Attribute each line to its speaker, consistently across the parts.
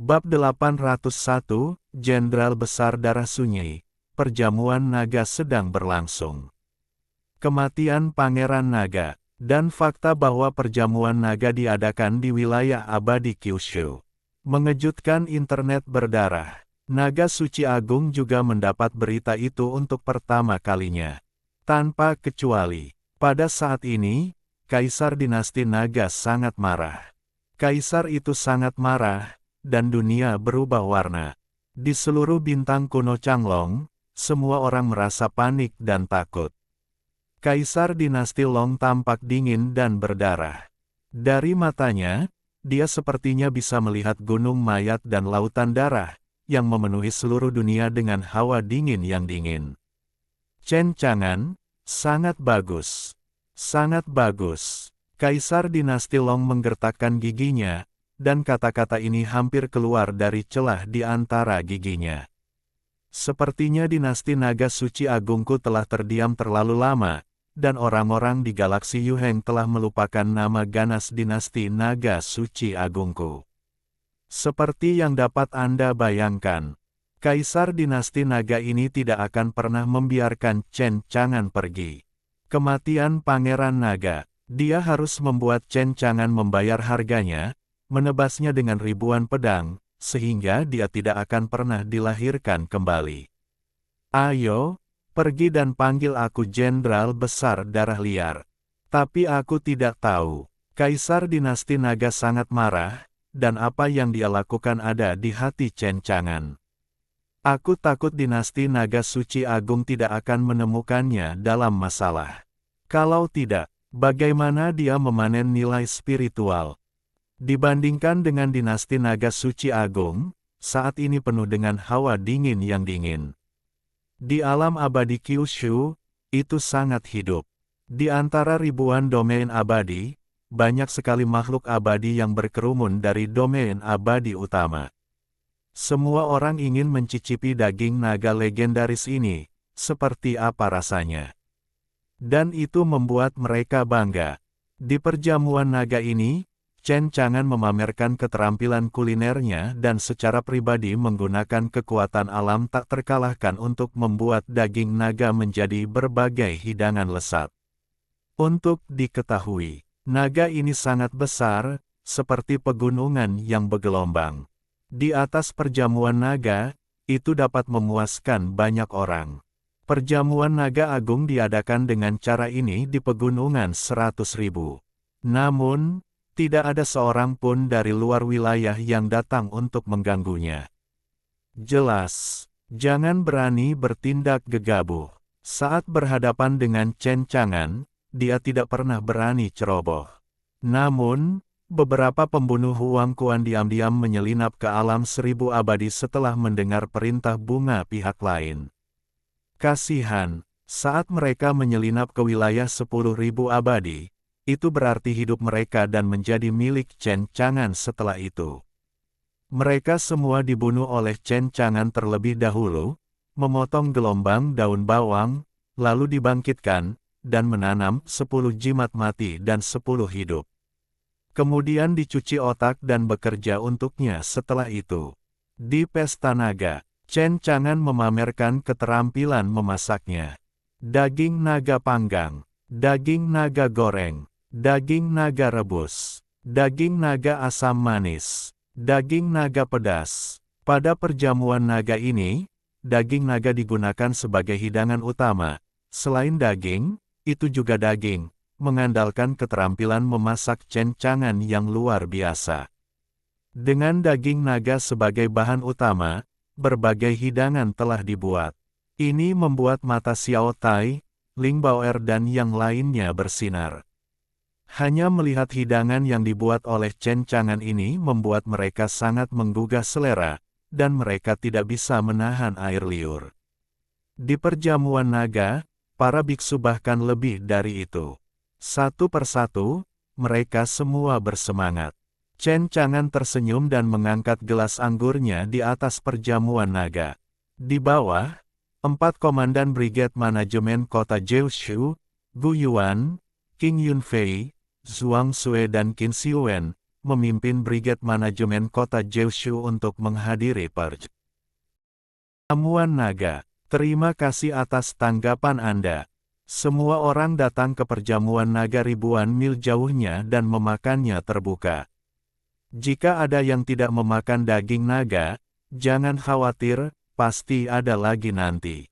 Speaker 1: Bab 801, Jenderal Besar Darah Sunyi. Perjamuan naga sedang berlangsung. Kematian Pangeran Naga, dan fakta bahwa perjamuan naga diadakan di wilayah abadi Kyushu, mengejutkan internet berdarah. Naga Suci Agung juga mendapat berita itu untuk pertama kalinya. Tanpa kecuali, pada saat ini, Kaisar Dinasti Naga sangat marah. Kaisar itu sangat marah, dan dunia berubah warna. Di seluruh bintang kuno Changlong, semua orang merasa panik dan takut. Kaisar Dinasti Long tampak dingin dan berdarah. Dari matanya, dia sepertinya bisa melihat gunung mayat dan lautan darah, yang memenuhi seluruh dunia dengan hawa dingin yang dingin. Chen Chang'an, sangat bagus. Sangat bagus. Kaisar Dinasti Long menggertakkan giginya, dan kata-kata ini hampir keluar dari celah di antara giginya. Sepertinya dinasti Naga Suci Agungku telah terdiam terlalu lama, dan orang-orang di galaksi Yuheng telah melupakan nama ganas dinasti Naga Suci Agungku. Seperti yang dapat Anda bayangkan, Kaisar dinasti Naga ini tidak akan pernah membiarkan Chen Chang'an pergi. Kematian Pangeran Naga, dia harus membuat Chen Chang'an membayar harganya, menebasnya dengan ribuan pedang, sehingga dia tidak akan pernah dilahirkan kembali. Ayo, pergi dan panggil aku Jenderal Besar Darah Liar. Tapi aku tidak tahu. Kaisar Dinasti Naga sangat marah, dan apa yang dia lakukan ada di hati Chen Chang'an. Aku takut dinasti Naga Suci Agung tidak akan menemukannya dalam masalah. Kalau tidak, bagaimana dia memanen nilai spiritual? Dibandingkan dengan dinasti Naga Suci Agung, saat ini penuh dengan hawa dingin yang dingin. Di alam abadi Kyushu, itu sangat hidup. Di antara ribuan domain abadi, banyak sekali makhluk abadi yang berkerumun dari domain abadi utama. Semua orang ingin mencicipi daging naga legendaris ini, seperti apa rasanya. Dan itu membuat mereka bangga. Di perjamuan naga ini, Chen Chang'an memamerkan keterampilan kulinernya dan secara pribadi menggunakan kekuatan alam tak terkalahkan untuk membuat daging naga menjadi berbagai hidangan lesat. Untuk diketahui, naga ini sangat besar, seperti pegunungan yang bergelombang. Di atas perjamuan naga, itu dapat memuaskan banyak orang. Perjamuan naga agung diadakan dengan cara ini di pegunungan 100.000. Namun, tidak ada seorang pun dari luar wilayah yang datang untuk mengganggunya. Jelas, jangan berani bertindak gegabah. Saat berhadapan dengan Chen Chang'an, dia tidak pernah berani ceroboh. Namun, beberapa pembunuh Huang Quan diam-diam menyelinap ke alam 1000 abadi setelah mendengar perintah bunga pihak lain. Kasihan, saat mereka menyelinap ke wilayah 10.000 abadi, itu berarti hidup mereka dan menjadi milik Chen Chang'an setelah itu. Mereka semua dibunuh oleh Chen Chang'an terlebih dahulu, memotong gelombang daun bawang, lalu dibangkitkan, dan menanam 10 jimat mati dan 10 hidup. Kemudian dicuci otak dan bekerja untuknya setelah itu. Di Pesta Naga, Chen Chang'an memamerkan keterampilan memasaknya. Daging naga panggang, daging naga goreng, daging naga rebus, daging naga asam manis, daging naga pedas. Pada perjamuan naga ini, daging naga digunakan sebagai hidangan utama. Selain daging, itu juga daging, mengandalkan keterampilan memasak Chen Chang'an yang luar biasa. Dengan daging naga sebagai bahan utama, berbagai hidangan telah dibuat. Ini membuat mata Xiao Tai, Ling Bao'er dan yang lainnya bersinar. Hanya melihat hidangan yang dibuat oleh Chen Chang'an ini membuat mereka sangat menggugah selera, dan mereka tidak bisa menahan air liur. Di perjamuan naga, para biksu bahkan lebih dari itu. Satu persatu, mereka semua bersemangat. Chen Chang'an tersenyum dan mengangkat gelas anggurnya di atas perjamuan naga. Di bawah, 4 komandan Brigade Manajemen Kota Jeushu, Gu Yuan, King Yunfei, Zhuang Sui dan Qin Xiuwen, memimpin Brigade Manajemen Kota Jeosu untuk menghadiri perjamuan naga. Terima kasih atas tanggapan Anda. Semua orang datang ke perjamuan naga ribuan mil jauhnya dan memakannya terbuka. Jika ada yang tidak memakan daging naga, jangan khawatir, pasti ada lagi nanti.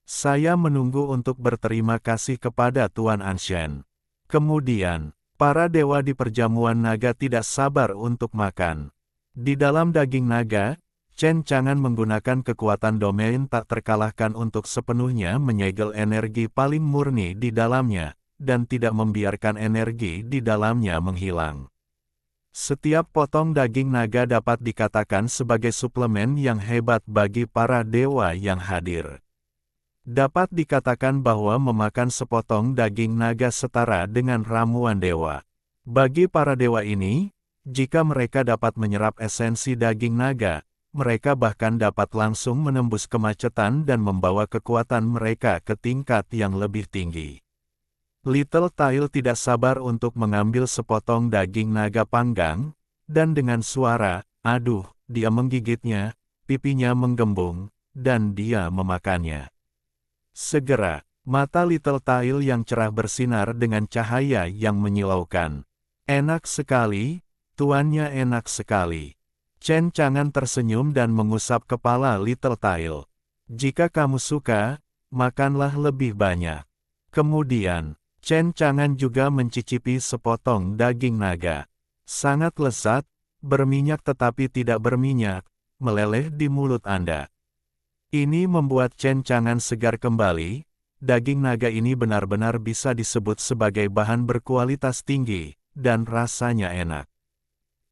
Speaker 1: Saya menunggu untuk berterima kasih kepada Tuan Anshen. Kemudian, para dewa di perjamuan naga tidak sabar untuk makan. Di dalam daging naga, Chen Chang'an menggunakan kekuatan domain tak terkalahkan untuk sepenuhnya menyegel energi paling murni di dalamnya, dan tidak membiarkan energi di dalamnya menghilang. Setiap potong daging naga dapat dikatakan sebagai suplemen yang hebat bagi para dewa yang hadir. Dapat dikatakan bahwa memakan sepotong daging naga setara dengan ramuan dewa. Bagi para dewa ini, jika mereka dapat menyerap esensi daging naga, mereka bahkan dapat langsung menembus kemacetan dan membawa kekuatan mereka ke tingkat yang lebih tinggi. Little Tail tidak sabar untuk mengambil sepotong daging naga panggang, dan dengan suara, "Aduh," dia menggigitnya, pipinya menggembung, dan dia memakannya. Segera, mata Little Tail yang cerah bersinar dengan cahaya yang menyilaukan. "Enak sekali, tuannya, enak sekali." Chen Chang'an tersenyum dan mengusap kepala Little Tail. "Jika kamu suka, makanlah lebih banyak." Kemudian, Chen Chang'an juga mencicipi sepotong daging naga. Sangat lezat, berminyak tetapi tidak berminyak, meleleh di mulut Anda. Ini membuat Chen Chang'an segar kembali. Daging naga ini benar-benar bisa disebut sebagai bahan berkualitas tinggi, dan rasanya enak.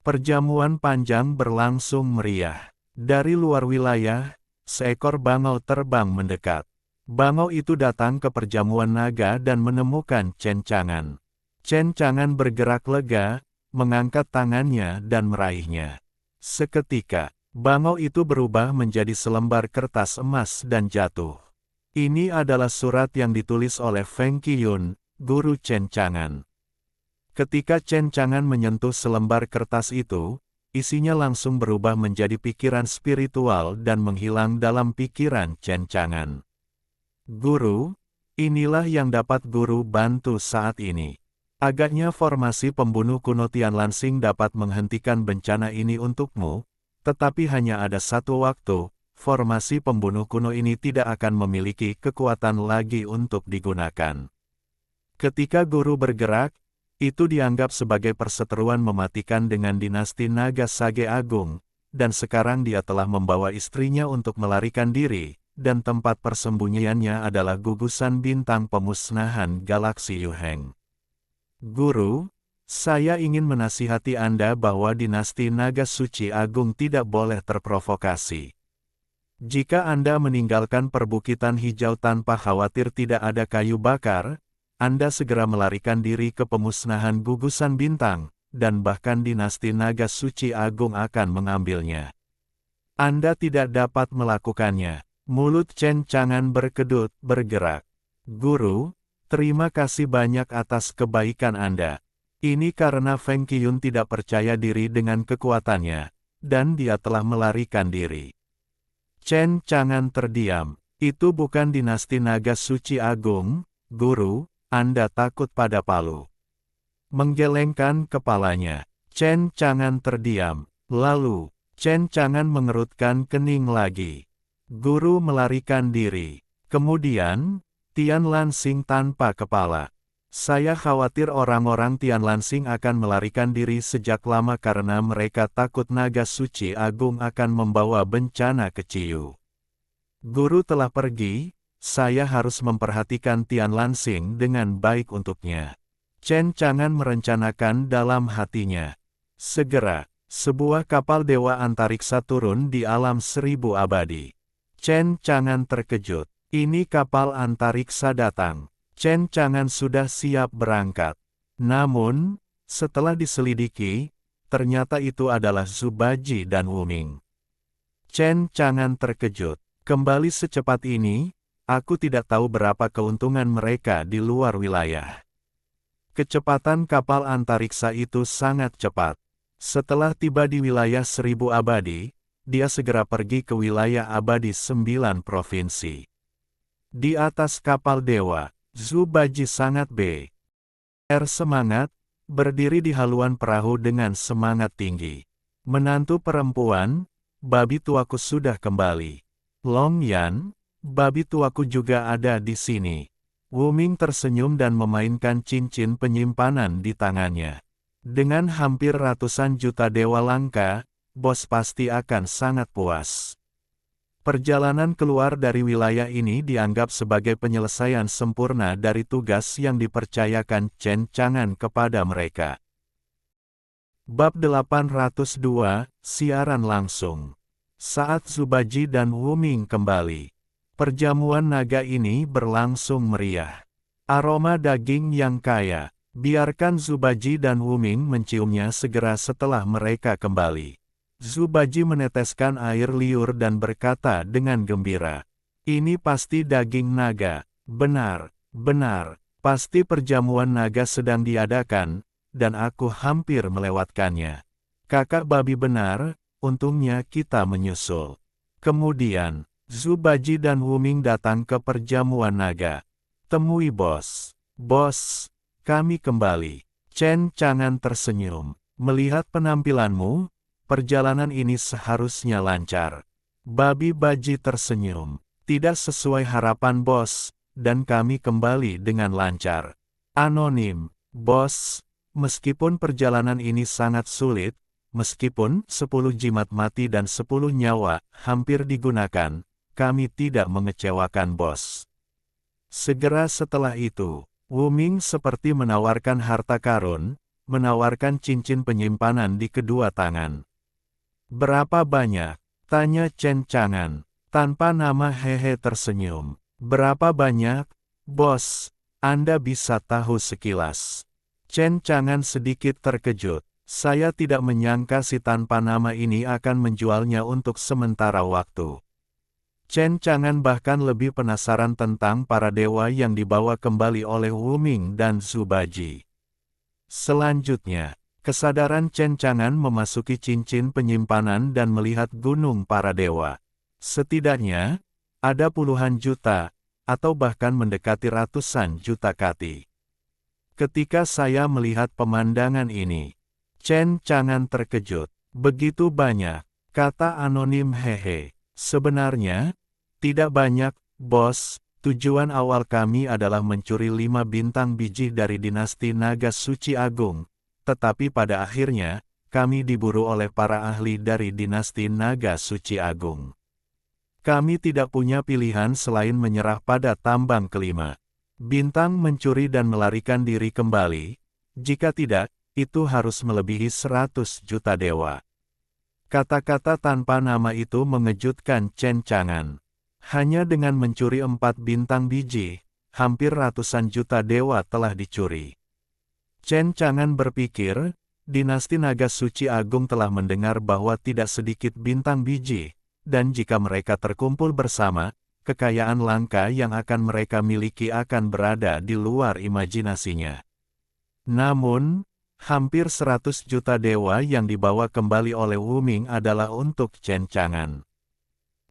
Speaker 1: Perjamuan panjang berlangsung meriah. Dari luar wilayah, seekor bangau terbang mendekat. Bangau itu datang ke perjamuan naga dan menemukan Chen Chang'an. Chen Chang'an bergerak lega, mengangkat tangannya dan meraihnya. Seketika, bangau itu berubah menjadi selembar kertas emas dan jatuh. Ini adalah surat yang ditulis oleh Feng Qiyun, guru Chen Chang'an. Ketika Chen Chang'an menyentuh selembar kertas itu, isinya langsung berubah menjadi pikiran spiritual dan menghilang dalam pikiran Chen Chang'an. "Guru, inilah yang dapat guru bantu saat ini. Agaknya formasi pembunuh kuno Tianlan Xing dapat menghentikan bencana ini untukmu, tetapi hanya ada satu waktu, formasi pembunuh kuno ini tidak akan memiliki kekuatan lagi untuk digunakan." Ketika guru bergerak, itu dianggap sebagai perseteruan mematikan dengan dinasti Naga Sage Agung, dan sekarang dia telah membawa istrinya untuk melarikan diri, dan tempat persembunyiannya adalah gugusan bintang pemusnahan galaksi Yuheng. "Guru, saya ingin menasihati Anda bahwa dinasti Naga Suci Agung tidak boleh terprovokasi. Jika Anda meninggalkan perbukitan hijau tanpa khawatir tidak ada kayu bakar, Anda segera melarikan diri ke pemusnahan gugusan bintang, dan bahkan dinasti Naga Suci Agung akan mengambilnya. Anda tidak dapat melakukannya." Mulut Chen Chang'an berkedut, bergerak. "Guru, terima kasih banyak atas kebaikan Anda. Ini karena Feng Qiyun tidak percaya diri dengan kekuatannya, dan dia telah melarikan diri." Chen Chang'an terdiam. "Itu bukan dinasti Naga Suci Agung, Guru. Anda takut pada palu." Menggelengkan kepalanya, Chen Chang'an terdiam. Lalu, Chen Chang'an mengerutkan kening lagi. "Guru melarikan diri. Kemudian, Tianlan Xing tanpa kepala. Saya khawatir orang-orang Tianlan Xing akan melarikan diri sejak lama karena mereka takut Naga Suci Agung akan membawa bencana ke Ciyu. Guru telah pergi, saya harus memperhatikan Tianlan Xing dengan baik untuknya." Chen Chang'an merencanakan dalam hatinya. Segera, sebuah kapal dewa antariksa turun di alam 1000 abadi. Chen Chang'an terkejut. Ini kapal antariksa datang. Chen Chang'an sudah siap berangkat. Namun, setelah diselidiki, ternyata itu adalah Zubaji dan Wuming. Chen Chang'an terkejut. Kembali secepat ini, aku tidak tahu berapa keuntungan mereka di luar wilayah. Kecepatan kapal antariksa itu sangat cepat. Setelah tiba di wilayah 1000 abadi, dia segera pergi ke wilayah abadi 9 provinsi. Di atas kapal dewa, Zubaji sangat semangat, berdiri di haluan perahu dengan semangat tinggi. Menantu perempuan, babi tuaku sudah kembali. Long Yan, babi tuaku juga ada di sini. Wu Ming tersenyum dan memainkan cincin penyimpanan di tangannya. Dengan hampir ratusan juta dewa langka, bos pasti akan sangat puas. Perjalanan keluar dari wilayah ini dianggap sebagai penyelesaian sempurna dari tugas yang dipercayakan Chen Chang'an kepada mereka. Bab 802, Siaran Langsung. Saat Zubaji dan Wu Ming kembali, perjamuan naga ini berlangsung meriah. Aroma daging yang kaya, biarkan Zubaji dan Wu Ming menciumnya segera setelah mereka kembali. Zubaji meneteskan air liur dan berkata dengan gembira, "Ini pasti daging naga, benar, pasti perjamuan naga sedang diadakan, dan aku hampir melewatkannya. Kakak babi benar, untungnya kita menyusul." Kemudian, Zubaji dan Wu Ming datang ke perjamuan naga. "Temui bos. Bos, kami kembali." Chen Chang'an tersenyum. "Melihat penampilanmu, perjalanan ini seharusnya lancar." Babi Baji tersenyum. "Tidak sesuai harapan bos, dan kami kembali dengan lancar." Anonim, "Bos, meskipun perjalanan ini sangat sulit, meskipun 10 jimat mati dan 10 nyawa hampir digunakan, kami tidak mengecewakan bos." Segera setelah itu, Wu Ming seperti menawarkan harta karun, menawarkan cincin penyimpanan di kedua tangan. "Berapa banyak?" tanya Chen Chang'an. Tanpa nama Hehe tersenyum. "Berapa banyak, bos? Anda bisa tahu sekilas." Chen Chang'an sedikit terkejut. "Saya tidak menyangka si tanpa nama ini akan menjualnya untuk sementara waktu." Chen Chang'an bahkan lebih penasaran tentang para dewa yang dibawa kembali oleh Wu Ming dan Zubaji. Selanjutnya, kesadaran Chen Chang'an memasuki cincin penyimpanan dan melihat gunung para dewa. Setidaknya, ada puluhan juta, atau bahkan mendekati ratusan juta kati. Ketika saya melihat pemandangan ini, Chen Chang'an terkejut. "Begitu banyak," kata anonim Hehe. "Sebenarnya, tidak banyak, bos. Tujuan awal kami adalah mencuri 5 bintang biji dari dinasti Naga Suci Agung. Tetapi pada akhirnya, kami diburu oleh para ahli dari dinasti Naga Suci Agung. Kami tidak punya pilihan selain menyerah pada tambang kelima. Bintang mencuri dan melarikan diri kembali. Jika tidak, itu harus melebihi 100 juta dewa." Kata-kata tanpa nama itu mengejutkan Chen Chang'an. Hanya dengan mencuri 4 bintang biji, hampir ratusan juta dewa telah dicuri. Chen Chang'an berpikir, dinasti Naga Suci Agung telah mendengar bahwa tidak sedikit bintang biji, dan jika mereka terkumpul bersama, kekayaan langka yang akan mereka miliki akan berada di luar imajinasinya. Namun, hampir 100 juta dewa yang dibawa kembali oleh Wu Ming adalah untuk Chen Chang'an.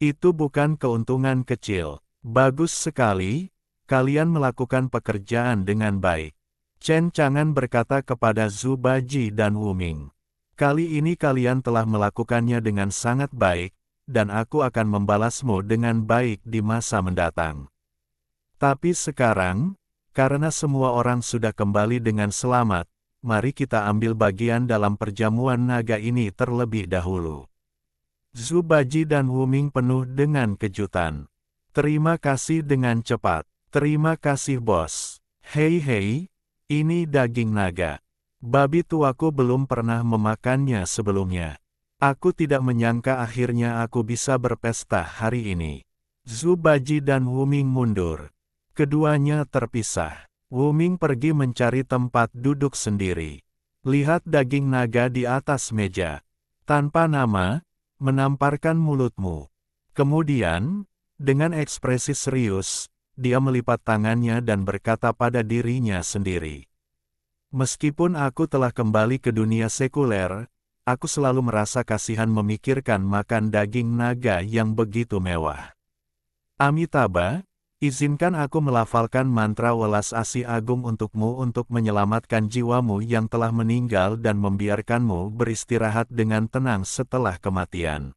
Speaker 1: Itu bukan keuntungan kecil. "Bagus sekali, kalian melakukan pekerjaan dengan baik." Chen Chang'an berkata kepada Zubaji dan Wu Ming. "Kali ini kalian telah melakukannya dengan sangat baik, dan aku akan membalasmu dengan baik di masa mendatang. Tapi sekarang, karena semua orang sudah kembali dengan selamat, mari kita ambil bagian dalam perjamuan naga ini terlebih dahulu." Zubaji dan Wu Ming penuh dengan kejutan. "Terima kasih dengan cepat." "Terima kasih bos." Hei, ini daging naga. Babi tuaku belum pernah memakannya sebelumnya. Aku tidak menyangka akhirnya aku bisa berpesta hari ini." Zubaji dan Wu Ming mundur. Keduanya terpisah. Wu Ming pergi mencari tempat duduk sendiri. "Lihat daging naga di atas meja. Tanpa nama, menamparkan mulutmu." Kemudian, dengan ekspresi serius, dia melipat tangannya dan berkata pada dirinya sendiri, "Meskipun aku telah kembali ke dunia sekuler, aku selalu merasa kasihan memikirkan makan daging naga yang begitu mewah. Amitabha, izinkan aku melafalkan mantra welas asih agung untukmu untuk menyelamatkan jiwamu yang telah meninggal dan membiarkanmu beristirahat dengan tenang setelah kematian.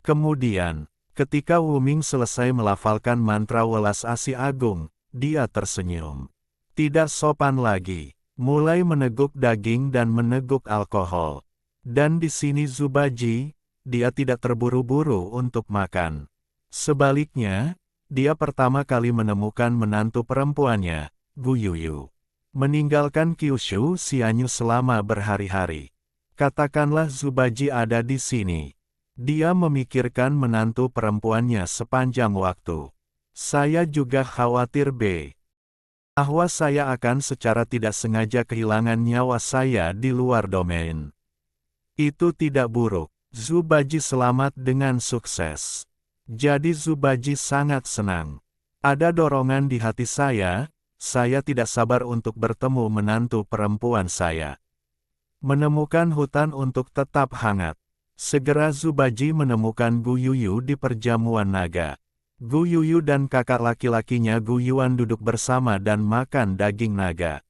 Speaker 1: Kemudian, ketika Wuming selesai melafalkan mantra welas asih agung, dia tersenyum. Tidak sopan lagi, mulai meneguk daging dan meneguk alkohol. Dan di sini Zubaji, dia tidak terburu-buru untuk makan. Sebaliknya, dia pertama kali menemukan menantu perempuannya, Gu Yuyu. Meninggalkan Kyushu Xianyu selama berhari-hari. Katakanlah Zubaji ada di sini. Dia memikirkan menantu perempuannya sepanjang waktu. Saya juga khawatir bahwa saya akan secara tidak sengaja kehilangan nyawa saya di luar domain. Itu tidak buruk. Zubaji selamat dengan sukses. Jadi Zubaji sangat senang. Ada dorongan di hati saya tidak sabar untuk bertemu menantu perempuan saya. Menemukan hutan untuk tetap hangat. Segera Zubaji menemukan Gu Yuyu di perjamuan naga. Gu Yuyu dan kakak laki-lakinya Gu Yuan duduk bersama dan makan daging naga.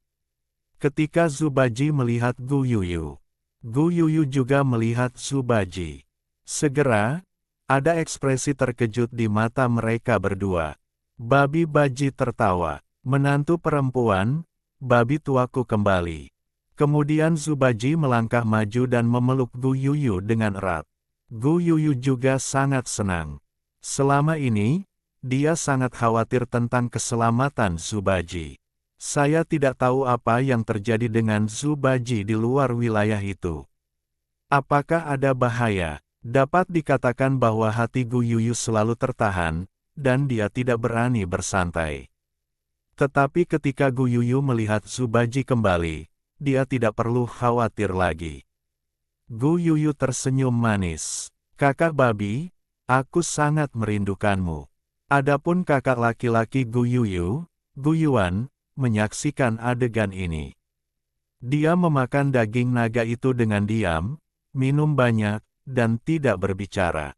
Speaker 1: Ketika Zubaji melihat Gu Yuyu juga melihat Zubaji. Segera, ada ekspresi terkejut di mata mereka berdua. Babi Baji tertawa. Menantu perempuan, babi tuaku kembali. Kemudian Zubaji melangkah maju dan memeluk Gu Yuyu dengan erat. Gu Yuyu juga sangat senang. Selama ini, dia sangat khawatir tentang keselamatan Zubaji. Saya tidak tahu apa yang terjadi dengan Zubaji di luar wilayah itu. Apakah ada bahaya? Dapat dikatakan bahwa hati Gu Yuyu selalu tertahan, dan dia tidak berani bersantai. Tetapi ketika Gu Yuyu melihat Zubaji kembali, dia tidak perlu khawatir lagi. Gu Yuyu tersenyum manis. Kakak babi, aku sangat merindukanmu. Adapun kakak laki-laki Gu Yuyu, Gu Yuan, menyaksikan adegan ini. Dia memakan daging naga itu dengan diam, minum banyak, dan tidak berbicara.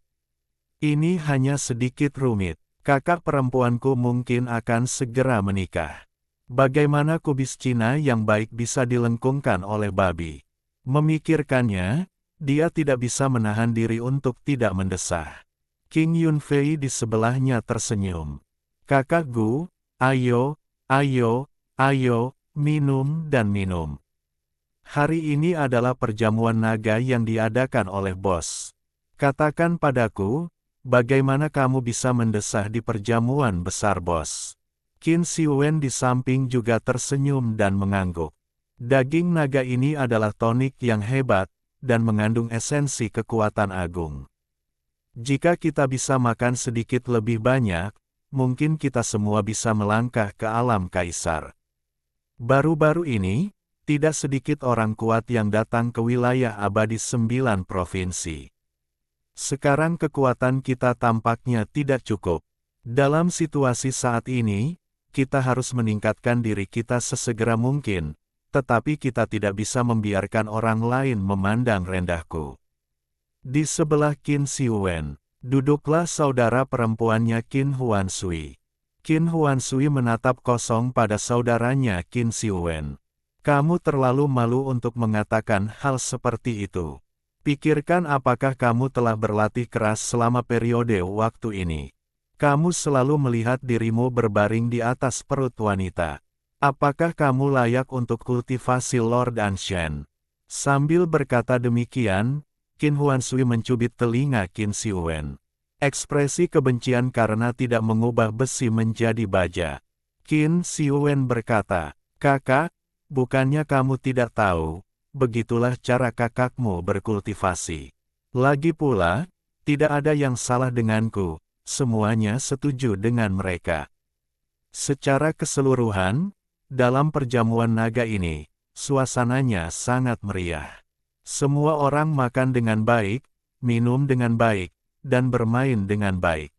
Speaker 1: Ini hanya sedikit rumit. Kakak perempuanku mungkin akan segera menikah. Bagaimana kubis Cina yang baik bisa dilengkungkan oleh babi? Memikirkannya, dia tidak bisa menahan diri untuk tidak mendesah. King Yunfei di sebelahnya tersenyum. Kakak Gu, ayo, minum dan minum. Hari ini adalah perjamuan naga yang diadakan oleh bos. Katakan padaku, bagaimana kamu bisa mendesah di perjamuan besar bos? Qin Siwen di samping juga tersenyum dan mengangguk. Daging naga ini adalah tonik yang hebat, dan mengandung esensi kekuatan agung. Jika kita bisa makan sedikit lebih banyak, mungkin kita semua bisa melangkah ke alam kaisar. Baru-baru ini, tidak sedikit orang kuat yang datang ke wilayah abadi 9 provinsi. Sekarang kekuatan kita tampaknya tidak cukup. Dalam situasi saat ini, kita harus meningkatkan diri kita sesegera mungkin, tetapi kita tidak bisa membiarkan orang lain memandang rendahku. Di sebelah Qin Siwen, duduklah saudara perempuannya Qin Huansui. Qin Huansui menatap kosong pada saudaranya Qin Siwen. Kamu terlalu malu untuk mengatakan hal seperti itu. Pikirkan apakah kamu telah berlatih keras selama periode waktu ini. Kamu selalu melihat dirimu berbaring di atas perut wanita. Apakah kamu layak untuk kultivasi Lord Anshan? Sambil berkata demikian, Qin Huansui mencubit telinga Qin Siwen. Ekspresi kebencian karena tidak mengubah besi menjadi baja. Qin Siwen berkata, kakak, bukannya kamu tidak tahu, begitulah cara kakakmu berkultivasi. Lagi pula, tidak ada yang salah denganku. Semuanya setuju dengan mereka. Secara keseluruhan, dalam perjamuan naga ini, suasananya sangat meriah. Semua orang makan dengan baik, minum dengan baik, dan bermain dengan baik.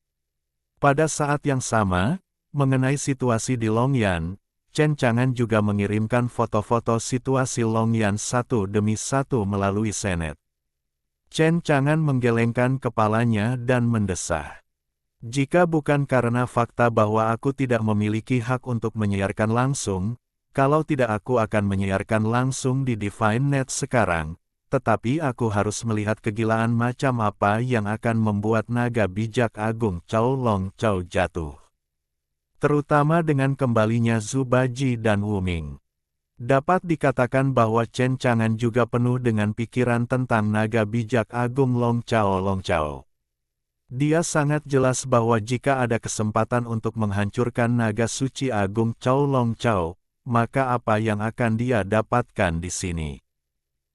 Speaker 1: Pada saat yang sama, mengenai situasi di Longyan, Chen Chang'an juga mengirimkan foto-foto situasi Longyan satu demi satu melalui Senet. Chen Chang'an menggelengkan kepalanya dan mendesah. Jika bukan karena fakta bahwa aku tidak memiliki hak untuk menyiarkan langsung, kalau tidak aku akan menyiarkan langsung di Divine Net sekarang, tetapi aku harus melihat kegilaan macam apa yang akan membuat naga bijak agung Cao Long Cao jatuh. Terutama dengan kembalinya Zhu Baji dan Wu Ming. Dapat dikatakan bahwa Chen Chang'an juga penuh dengan pikiran tentang naga bijak agung Long Cao Long Cao. Dia sangat jelas bahwa jika ada kesempatan untuk menghancurkan naga suci agung Cao Long Cao, maka apa yang akan dia dapatkan di sini?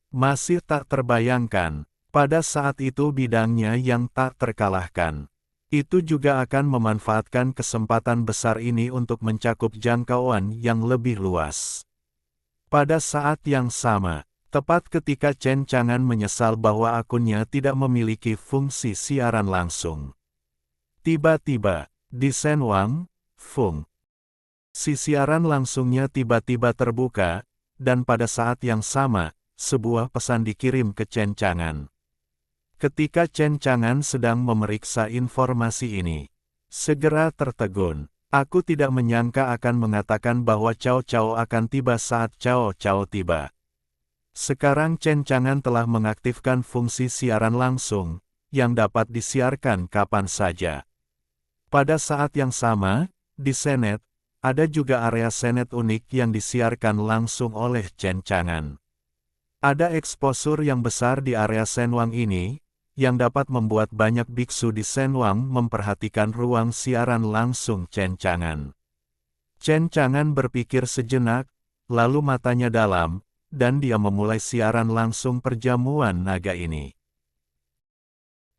Speaker 1: Masih tak terbayangkan, pada saat itu bidangnya yang tak terkalahkan. Itu juga akan memanfaatkan kesempatan besar ini untuk mencakup jangkauan yang lebih luas. Pada saat yang sama, tepat ketika Chen Chang'an menyesal bahwa akunnya tidak memiliki fungsi siaran langsung. Tiba-tiba, di Shenwang, Fung, si siaran langsungnya tiba-tiba terbuka, dan pada saat yang sama, sebuah pesan dikirim ke Chen Chang'an. Ketika Chen Chang'an sedang memeriksa informasi ini, segera tertegun. Aku tidak menyangka akan mengatakan bahwa Cao Cao akan tiba saat Cao Cao tiba. Sekarang Chen Chang'an telah mengaktifkan fungsi siaran langsung, yang dapat disiarkan kapan saja. Pada saat yang sama, di Senet, ada juga area Senet unik yang disiarkan langsung oleh Chen Chang'an. Ada eksposur yang besar di area Shenwang ini, yang dapat membuat banyak biksu di Shenwang memperhatikan ruang siaran langsung Chen Chang'an. Chen Chang'an berpikir sejenak, lalu matanya dalam, dan dia memulai siaran langsung perjamuan naga ini.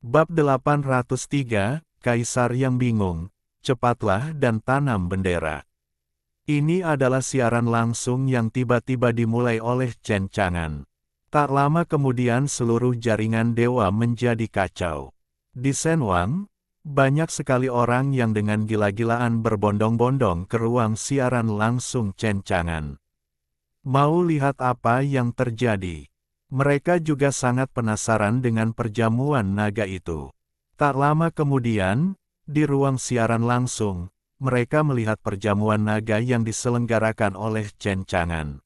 Speaker 1: Bab 803, Kaisar yang bingung, cepatlah dan tanam bendera. Ini adalah siaran langsung yang tiba-tiba dimulai oleh Chen Chang'an. Tak lama kemudian seluruh jaringan dewa menjadi kacau. Di Shenwang, banyak sekali orang yang dengan gila-gilaan berbondong-bondong ke ruang siaran langsung Chen Chang'an. Mau lihat apa yang terjadi. Mereka juga sangat penasaran dengan perjamuan naga itu. Tak lama kemudian, di ruang siaran langsung, mereka melihat perjamuan naga yang diselenggarakan oleh Chen Chang'an.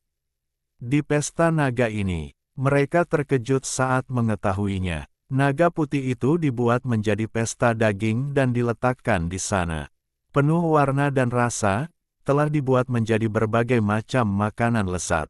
Speaker 1: Di pesta naga ini, mereka terkejut saat mengetahuinya. Naga putih itu dibuat menjadi pesta daging dan diletakkan di sana. Penuh warna dan rasa, telah dibuat menjadi berbagai macam makanan lezat.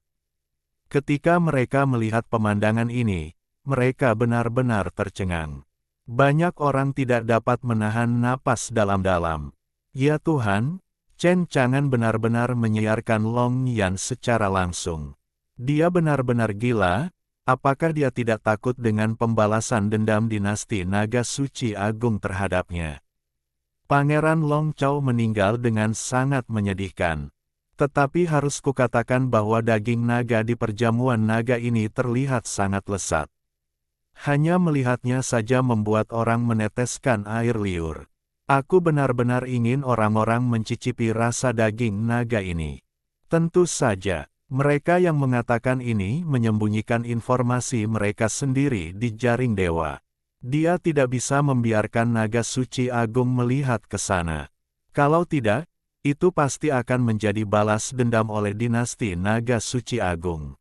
Speaker 1: Ketika mereka melihat pemandangan ini, mereka benar-benar tercengang. Banyak orang tidak dapat menahan napas dalam-dalam. Ya Tuhan, Chen Chang'an benar-benar menyiarkan Long Yan secara langsung. Dia benar-benar gila, apakah dia tidak takut dengan pembalasan dendam dinasti Naga Suci Agung terhadapnya? Pangeran Long Cao meninggal dengan sangat menyedihkan. Tetapi harus kukatakan bahwa daging naga di perjamuan naga ini terlihat sangat lezat. Hanya melihatnya saja membuat orang meneteskan air liur. Aku benar-benar ingin orang-orang mencicipi rasa daging naga ini. Tentu saja, mereka yang mengatakan ini menyembunyikan informasi mereka sendiri di jaring dewa. Dia tidak bisa membiarkan naga suci agung melihat ke sana. Kalau tidak, itu pasti akan menjadi balas dendam oleh dinasti naga suci agung.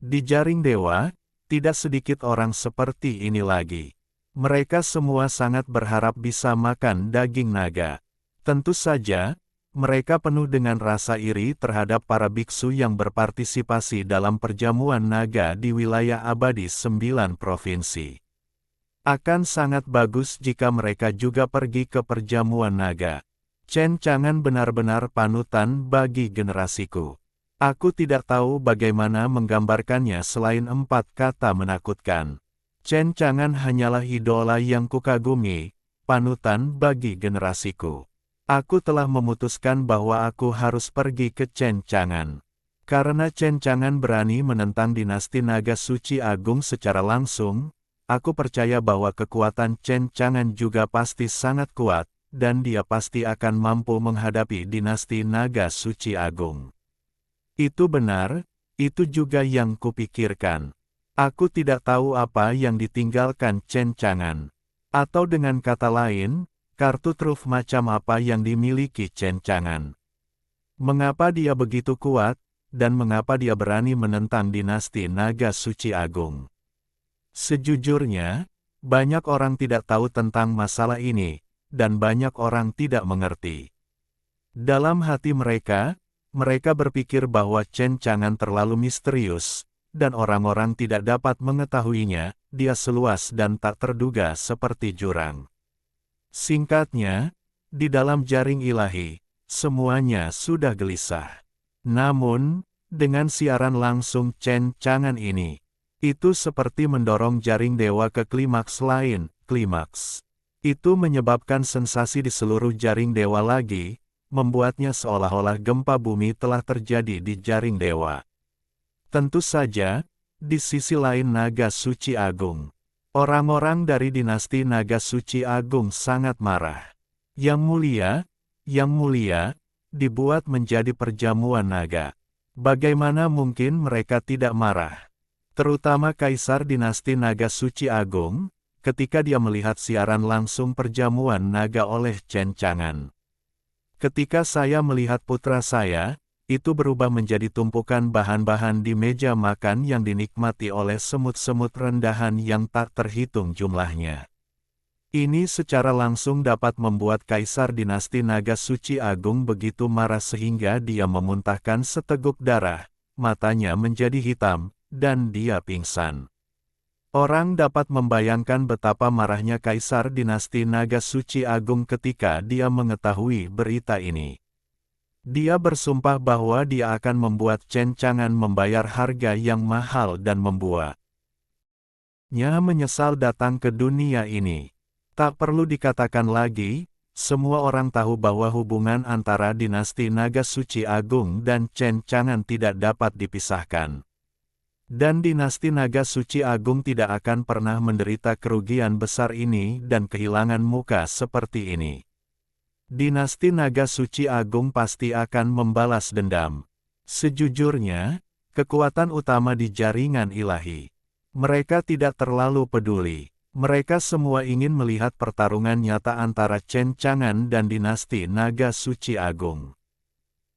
Speaker 1: Di jaring dewa, tidak sedikit orang seperti ini lagi. Mereka semua sangat berharap bisa makan daging naga. Tentu saja, mereka penuh dengan rasa iri terhadap para biksu yang berpartisipasi dalam perjamuan naga di wilayah abadi 9 provinsi. Akan sangat bagus jika mereka juga pergi ke perjamuan naga. Chen Chang'an benar-benar panutan bagi generasiku. Aku tidak tahu bagaimana menggambarkannya selain 4 kata menakutkan. Chen Chang'an hanyalah idola yang kukagumi, panutan bagi generasiku. Aku telah memutuskan bahwa aku harus pergi ke Chen Chang'an. Karena Chen Chang'an berani menentang dinasti Naga Suci Agung secara langsung, aku percaya bahwa kekuatan Chen Chang'an juga pasti sangat kuat, dan dia pasti akan mampu menghadapi dinasti Naga Suci Agung. Itu benar, itu juga yang kupikirkan. Aku tidak tahu apa yang ditinggalkan Chen Chang'an. Atau dengan kata lain, kartu truf macam apa yang dimiliki Chen Chang'an. Mengapa dia begitu kuat, dan mengapa dia berani menentang dinasti Naga Suci Agung? Sejujurnya, banyak orang tidak tahu tentang masalah ini, dan banyak orang tidak mengerti. Dalam hati mereka berpikir bahwa Chen Chang'an terlalu misterius, dan orang-orang tidak dapat mengetahuinya, dia seluas dan tak terduga seperti jurang. Singkatnya, di dalam jaring ilahi, semuanya sudah gelisah. Namun, dengan siaran langsung Chen Chang'an ini, itu seperti mendorong jaring dewa ke klimaks lain, klimaks. Itu menyebabkan sensasi di seluruh jaring dewa lagi, membuatnya seolah-olah gempa bumi telah terjadi di jaring dewa. Tentu saja, di sisi lain Naga Suci Agung, orang-orang dari dinasti Naga Suci Agung sangat marah. Yang mulia, dibuat menjadi perjamuan naga. Bagaimana mungkin mereka tidak marah? Terutama Kaisar dinasti Naga Suci Agung, ketika dia melihat siaran langsung perjamuan naga oleh Chen Chang'an. Ketika saya melihat putra saya, itu berubah menjadi tumpukan bahan-bahan di meja makan yang dinikmati oleh semut-semut rendahan yang tak terhitung jumlahnya. Ini secara langsung dapat membuat Kaisar dinasti Naga Suci Agung begitu marah sehingga dia memuntahkan seteguk darah, matanya menjadi hitam, dan dia pingsan. Orang dapat membayangkan betapa marahnya Kaisar dinasti Naga Suci Agung ketika dia mengetahui berita ini. Dia bersumpah bahwa dia akan membuat Chen Chang'an membayar harga yang mahal dan membuatnya menyesal datang ke dunia ini. Tak perlu dikatakan lagi, semua orang tahu bahwa hubungan antara dinasti Naga Suci Agung dan Chen Chang'an tidak dapat dipisahkan. Dan dinasti Naga Suci Agung tidak akan pernah menderita kerugian besar ini dan kehilangan muka seperti ini. Dinasti Naga Suci Agung pasti akan membalas dendam. Sejujurnya, kekuatan utama di jaringan ilahi. Mereka tidak terlalu peduli. Mereka semua ingin melihat pertarungan nyata antara Chen Chang'an dan dinasti Naga Suci Agung.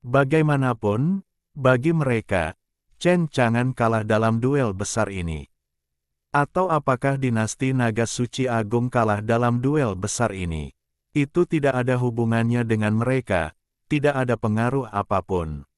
Speaker 1: Bagaimanapun, bagi mereka, Chen Chang'an kalah dalam duel besar ini. Atau apakah dinasti Naga Suci Agung kalah dalam duel besar ini? Itu tidak ada hubungannya dengan mereka, tidak ada pengaruh apapun.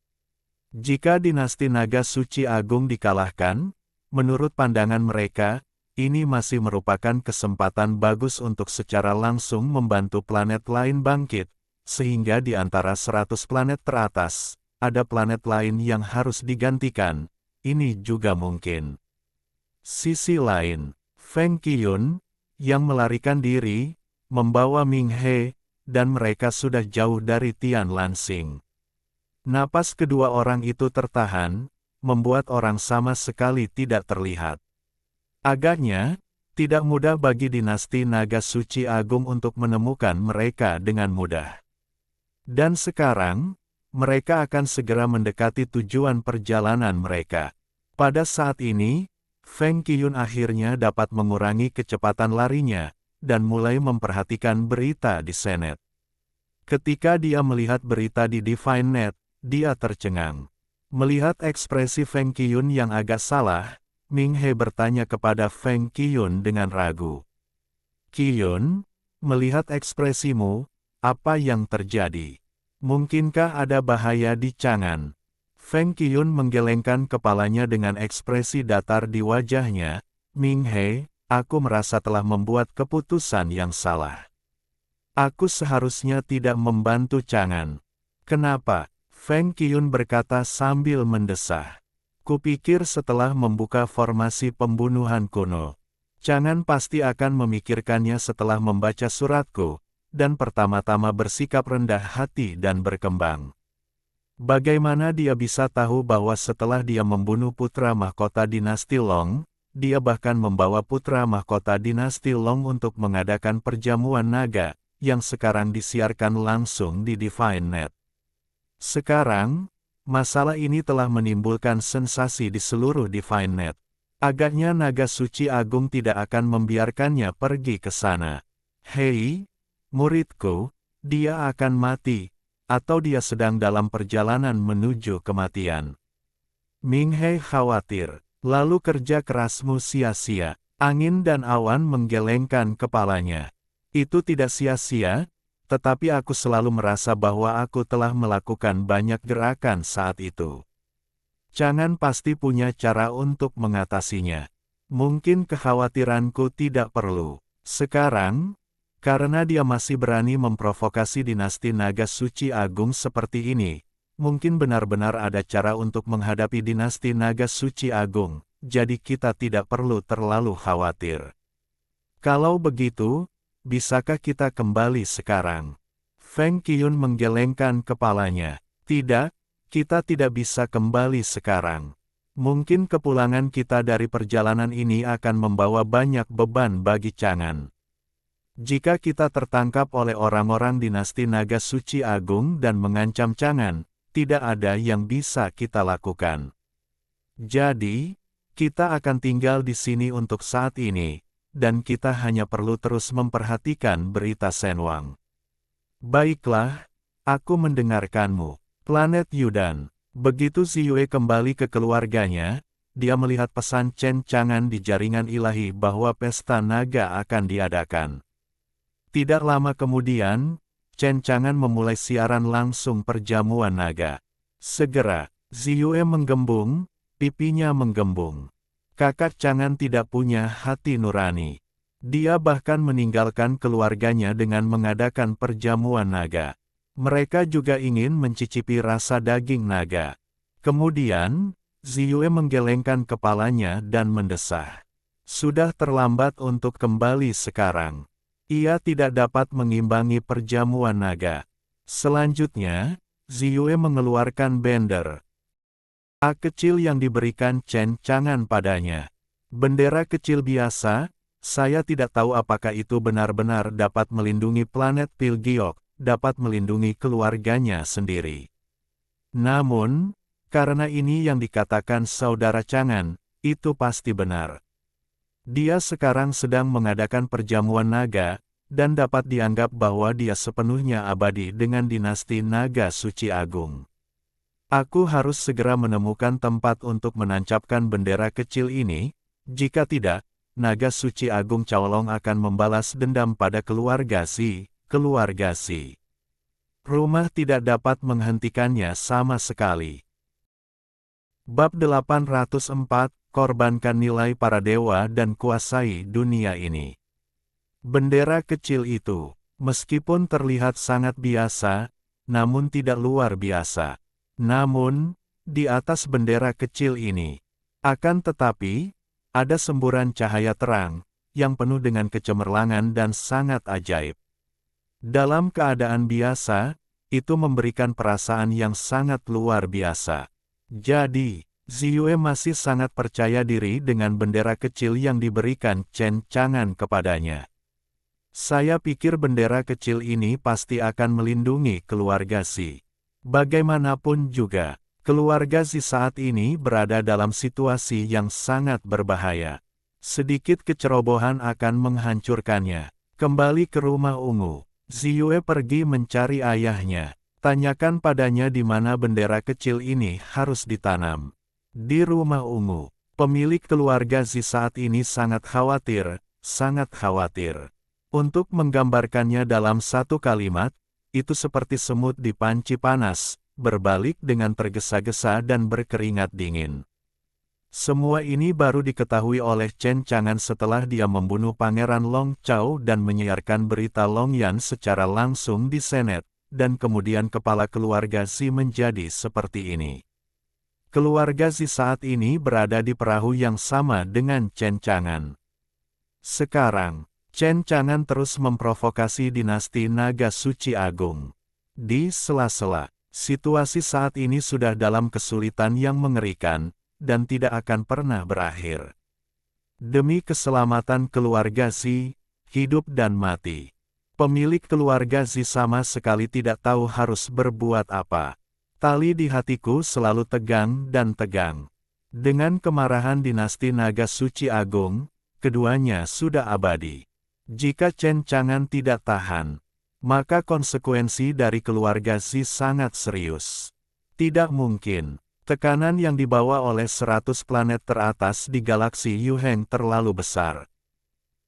Speaker 1: Jika dinasti Naga Suci Agung dikalahkan, menurut pandangan mereka, ini masih merupakan kesempatan bagus untuk secara langsung membantu planet lain bangkit, sehingga di antara 100 planet teratas, ada planet lain yang harus digantikan, ini juga mungkin. Sisi lain, Feng Qiyun, yang melarikan diri, membawa Ming He, dan mereka sudah jauh dari Tian Lansing. Napas kedua orang itu tertahan, membuat orang sama sekali tidak terlihat. Agaknya, tidak mudah bagi dinasti Naga Suci Agung untuk menemukan mereka dengan mudah. Dan sekarang, mereka akan segera mendekati tujuan perjalanan mereka. Pada saat ini, Feng Qiyun akhirnya dapat mengurangi kecepatan larinya, dan mulai memperhatikan berita di Senet. Ketika dia melihat berita di Divine Net, dia tercengang. Melihat ekspresi Feng Qiyun yang agak salah, Ming He bertanya kepada Feng Qiyun dengan ragu. "Qiyun, melihat ekspresimu, apa yang terjadi? Mungkinkah ada bahaya di Chang'an?" Feng Qiyun menggelengkan kepalanya dengan ekspresi datar di wajahnya. "Ming He, aku merasa telah membuat keputusan yang salah. Aku seharusnya tidak membantu Chang'an." "Kenapa?" Feng Qiyun berkata sambil mendesah. "Kupikir setelah membuka formasi pembunuhan kuno, Chang'an pasti akan memikirkannya setelah membaca suratku, dan pertama-tama bersikap rendah hati dan berkembang. Bagaimana dia bisa tahu bahwa setelah dia membunuh putra mahkota dinasti Long, dia bahkan membawa putra mahkota dinasti Long untuk mengadakan perjamuan naga, yang sekarang disiarkan langsung di Divine Net. Sekarang, masalah ini telah menimbulkan sensasi di seluruh Divine Net. Agaknya naga suci agung tidak akan membiarkannya pergi ke sana. Hei, muridku, dia akan mati, atau dia sedang dalam perjalanan menuju kematian. Ming He khawatir, lalu kerja kerasmu sia-sia. Angin dan awan menggelengkan kepalanya. Itu tidak sia-sia, tetapi aku selalu merasa bahwa aku telah melakukan banyak gerakan saat itu. Chang'an pasti punya cara untuk mengatasinya. Mungkin kekhawatiranku tidak perlu. Sekarang, karena dia masih berani memprovokasi dinasti naga suci agung seperti ini, mungkin benar-benar ada cara untuk menghadapi dinasti naga suci agung, jadi kita tidak perlu terlalu khawatir. Kalau begitu, bisakah kita kembali sekarang? Feng Qiyun menggelengkan kepalanya. Tidak, kita tidak bisa kembali sekarang. Mungkin kepulangan kita dari perjalanan ini akan membawa banyak beban bagi Chang'an. Jika kita tertangkap oleh orang-orang dinasti naga suci agung dan mengancam Chang'an, tidak ada yang bisa kita lakukan. Jadi, kita akan tinggal di sini untuk saat ini, dan kita hanya perlu terus memperhatikan berita Shenwang. Baiklah, aku mendengarkanmu. Planet Yudan. Begitu Ziyue kembali ke keluarganya, dia melihat pesan Chen Chang'an di jaringan ilahi bahwa pesta naga akan diadakan. Tidak lama kemudian, Chen Chang'an memulai siaran langsung perjamuan naga. Segera, Ziyue menggembung, pipinya menggembung. Kakak Chang'an tidak punya hati nurani. Dia bahkan meninggalkan keluarganya dengan mengadakan perjamuan naga. Mereka juga ingin mencicipi rasa daging naga. Kemudian, Ziyue menggelengkan kepalanya dan mendesah. Sudah terlambat untuk kembali sekarang. Ia tidak dapat mengimbangi perjamuan naga. Selanjutnya, Ziyue mengeluarkan bender A kecil yang diberikan Chen Chang'an padanya. Bendera kecil biasa, saya tidak tahu apakah itu benar-benar dapat melindungi planet Pilgiok, dapat melindungi keluarganya sendiri. Namun, karena ini yang dikatakan saudara Chang'an, itu pasti benar. Dia sekarang sedang mengadakan perjamuan naga, dan dapat dianggap bahwa dia sepenuhnya abadi dengan dinasti naga suci agung. Aku harus segera menemukan tempat untuk menancapkan bendera kecil ini, jika tidak, naga suci agung Caolong akan membalas dendam pada keluarga Si. Rumah tidak dapat menghentikannya sama sekali. Bab 804, korbankan nilai para dewa dan kuasai dunia ini. Bendera kecil itu, meskipun terlihat sangat biasa, namun tidak luar biasa. Namun, di atas bendera kecil ini, akan tetapi, ada semburan cahaya terang, yang penuh dengan kecemerlangan dan sangat ajaib. Dalam keadaan biasa, itu memberikan perasaan yang sangat luar biasa. Jadi, Ziyue masih sangat percaya diri dengan bendera kecil yang diberikan Chen Chang'an kepadanya. Saya pikir bendera kecil ini pasti akan melindungi keluarga Si. Bagaimanapun juga, keluarga Si saat ini berada dalam situasi yang sangat berbahaya. Sedikit kecerobohan akan menghancurkannya. Kembali ke rumah ungu. Ziyue pergi mencari ayahnya. Tanyakan padanya di mana bendera kecil ini harus ditanam. Di rumah ungu. Pemilik keluarga Zi saat ini sangat khawatir, sangat khawatir. Untuk menggambarkannya dalam satu kalimat, itu seperti semut di panci panas, berbalik dengan tergesa-gesa dan berkeringat dingin. Semua ini baru diketahui oleh Chen Chang'an setelah dia membunuh Pangeran Long Chao dan menyiarkan berita Long Yan secara langsung di Senet, dan kemudian kepala keluarga Zi menjadi seperti ini. Keluarga Zi saat ini berada di perahu yang sama dengan Chen Chang'an. Sekarang, Chen Chang'an terus memprovokasi dinasti naga suci agung. Di sela-sela, situasi saat ini sudah dalam kesulitan yang mengerikan, dan tidak akan pernah berakhir. Demi keselamatan keluarga Zi, hidup dan mati. Pemilik keluarga Zi sama sekali tidak tahu harus berbuat apa. Tali di hatiku selalu tegang dan tegang. Dengan kemarahan dinasti Naga Suci Agung, keduanya sudah abadi. Jika Chen Chang'an tidak tahan, maka konsekuensi dari keluarga Xi sangat serius. Tidak mungkin, tekanan yang dibawa oleh 100 planet teratas di galaksi Yuheng terlalu besar.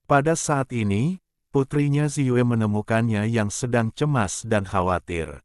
Speaker 1: Pada saat ini, putrinya Ziyue menemukannya yang sedang cemas dan khawatir.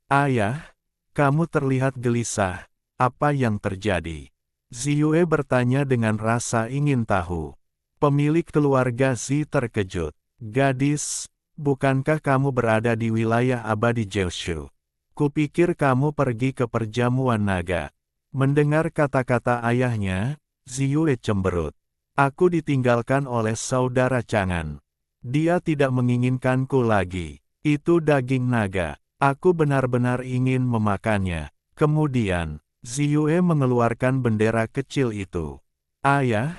Speaker 1: Ayah, kamu terlihat gelisah, apa yang terjadi? Ziyue bertanya dengan rasa ingin tahu. Pemilik keluarga Zi terkejut. Gadis, bukankah kamu berada di wilayah abadi Jiushu? Kupikir kamu pergi ke perjamuan naga. Mendengar kata-kata ayahnya, Ziyue cemberut. Aku ditinggalkan oleh saudara Chang'an. Dia tidak menginginkanku lagi. Itu daging naga. Aku benar-benar ingin memakannya. Kemudian, Ziyue mengeluarkan bendera kecil itu. Ayah,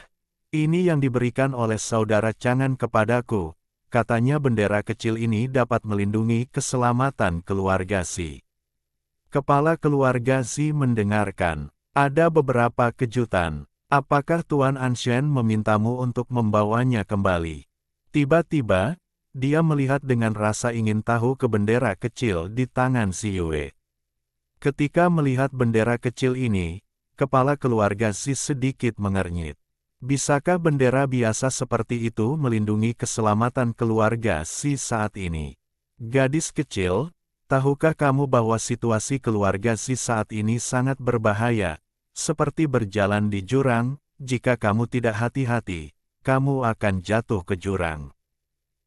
Speaker 1: ini yang diberikan oleh saudara Chang'an kepadaku. Katanya bendera kecil ini dapat melindungi keselamatan keluarga Xi. Kepala keluarga Xi mendengarkan. Ada beberapa kejutan. Apakah Tuan Anshen memintamu untuk membawanya kembali? Tiba-tiba, dia melihat dengan rasa ingin tahu ke bendera kecil di tangan Ziyue. Ketika melihat bendera kecil ini, kepala keluarga Xi sedikit mengernyit. Bisakah bendera biasa seperti itu melindungi keselamatan keluarga Xi saat ini? Gadis kecil, tahukah kamu bahwa situasi keluarga Xi saat ini sangat berbahaya? Seperti berjalan di jurang, jika kamu tidak hati-hati, kamu akan jatuh ke jurang.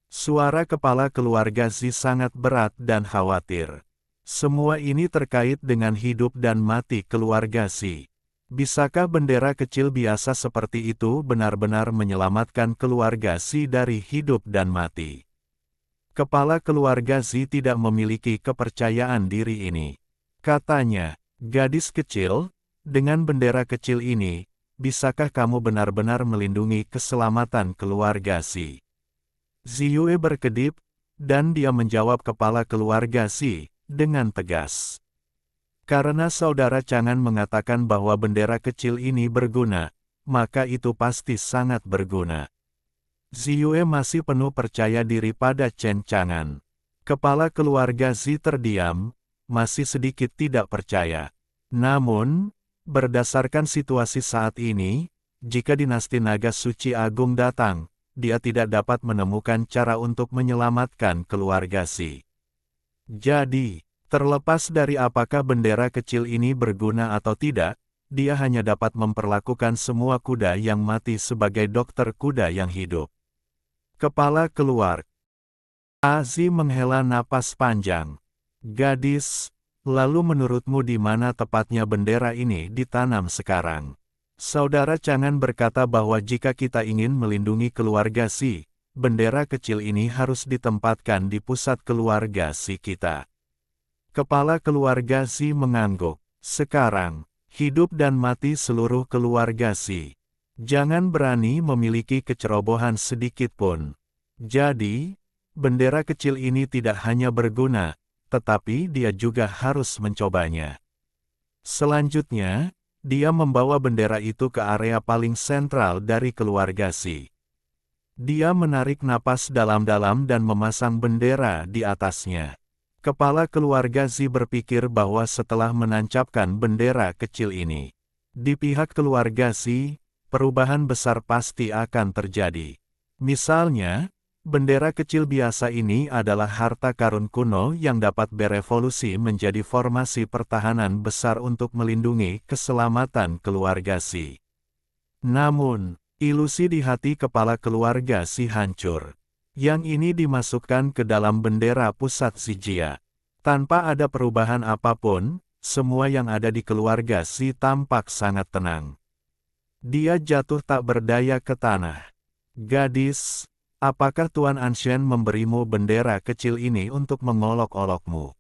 Speaker 1: Suara kepala keluarga Xi sangat berat dan khawatir. Semua ini terkait dengan hidup dan mati keluarga Xi. Bisakah bendera kecil biasa seperti itu benar-benar menyelamatkan keluarga Xi dari hidup dan mati? Kepala keluarga Xi tidak memiliki kepercayaan diri ini. Katanya, gadis kecil, dengan bendera kecil ini, bisakah kamu benar-benar melindungi keselamatan keluarga Xi? Ziyue berkedip, dan dia menjawab kepala keluarga Xi, dengan tegas. Karena saudara Chang'an mengatakan bahwa bendera kecil ini berguna, maka itu pasti sangat berguna. Ziyue masih penuh percaya diri pada Chen Chang'an. Kepala keluarga Xi terdiam, masih sedikit tidak percaya. Namun, berdasarkan situasi saat ini, jika dinasti Naga Suci Agung datang, dia tidak dapat menemukan cara untuk menyelamatkan keluarga Xi. Jadi, terlepas dari apakah bendera kecil ini berguna atau tidak, dia hanya dapat memperlakukan semua kuda yang mati sebagai dokter kuda yang hidup. Kepala keluar. Azi menghela napas panjang. Gadis, lalu menurutmu di mana tepatnya bendera ini ditanam sekarang? Saudara Chang'an berkata bahwa jika kita ingin melindungi keluarga Xi, bendera kecil ini harus ditempatkan di pusat keluarga Xi kita. Kepala keluarga Xi mengangguk. Sekarang, hidup dan mati seluruh keluarga Xi. Jangan berani memiliki kecerobohan sedikit pun. Jadi, bendera kecil ini tidak hanya berguna, tetapi dia juga harus mencobanya. Selanjutnya, dia membawa bendera itu ke area paling sentral dari keluarga Xi. Dia menarik napas dalam-dalam dan memasang bendera di atasnya. Kepala keluarga Xi berpikir bahwa setelah menancapkan bendera kecil ini, di pihak keluarga Xi, perubahan besar pasti akan terjadi. Misalnya, bendera kecil biasa ini adalah harta karun kuno yang dapat berevolusi menjadi formasi pertahanan besar untuk melindungi keselamatan keluarga Xi. Namun, ilusi di hati kepala keluarga Xi hancur. Yang ini dimasukkan ke dalam bendera pusat Xijia. Tanpa ada perubahan apapun, semua yang ada di keluarga Xi tampak sangat tenang. Dia jatuh tak berdaya ke tanah. Gadis, apakah Tuan Anshen memberimu bendera kecil ini untuk mengolok-olokmu?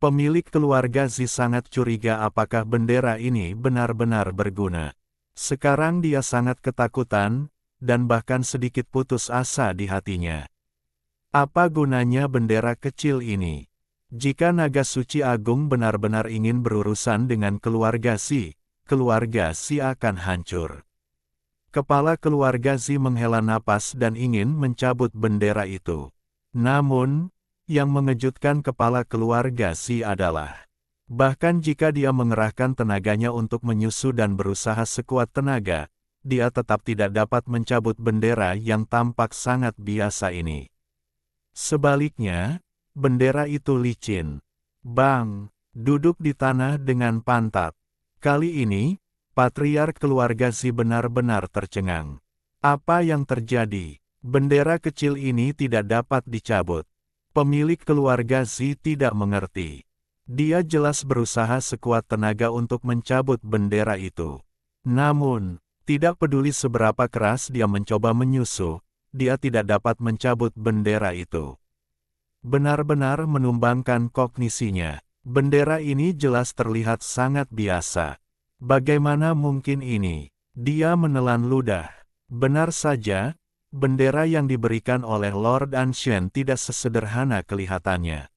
Speaker 1: Pemilik keluarga Xi sangat curiga apakah bendera ini benar-benar berguna. Sekarang dia sangat ketakutan, dan bahkan sedikit putus asa di hatinya. Apa gunanya bendera kecil ini? Jika Naga Suci Agung benar-benar ingin berurusan dengan keluarga Xi, keluarga Xi akan hancur. Kepala keluarga Xi menghela napas dan ingin mencabut bendera itu. Namun, yang mengejutkan kepala keluarga Xi adalah, bahkan jika dia mengerahkan tenaganya untuk menyusu dan berusaha sekuat tenaga, dia tetap tidak dapat mencabut bendera yang tampak sangat biasa ini. Sebaliknya, bendera itu licin. Bang, duduk di tanah dengan pantat. Kali ini, patriark keluarga Xi benar-benar tercengang. Apa yang terjadi? Bendera kecil ini tidak dapat dicabut. Pemilik keluarga Xi tidak mengerti. Dia jelas berusaha sekuat tenaga untuk mencabut bendera itu. Namun, tidak peduli seberapa keras dia mencoba menyusup, dia tidak dapat mencabut bendera itu. Benar-benar menumbangkan kognisinya. Bendera ini jelas terlihat sangat biasa. Bagaimana mungkin ini? Dia menelan ludah. Benar saja, bendera yang diberikan oleh Lord Anshan tidak sesederhana kelihatannya.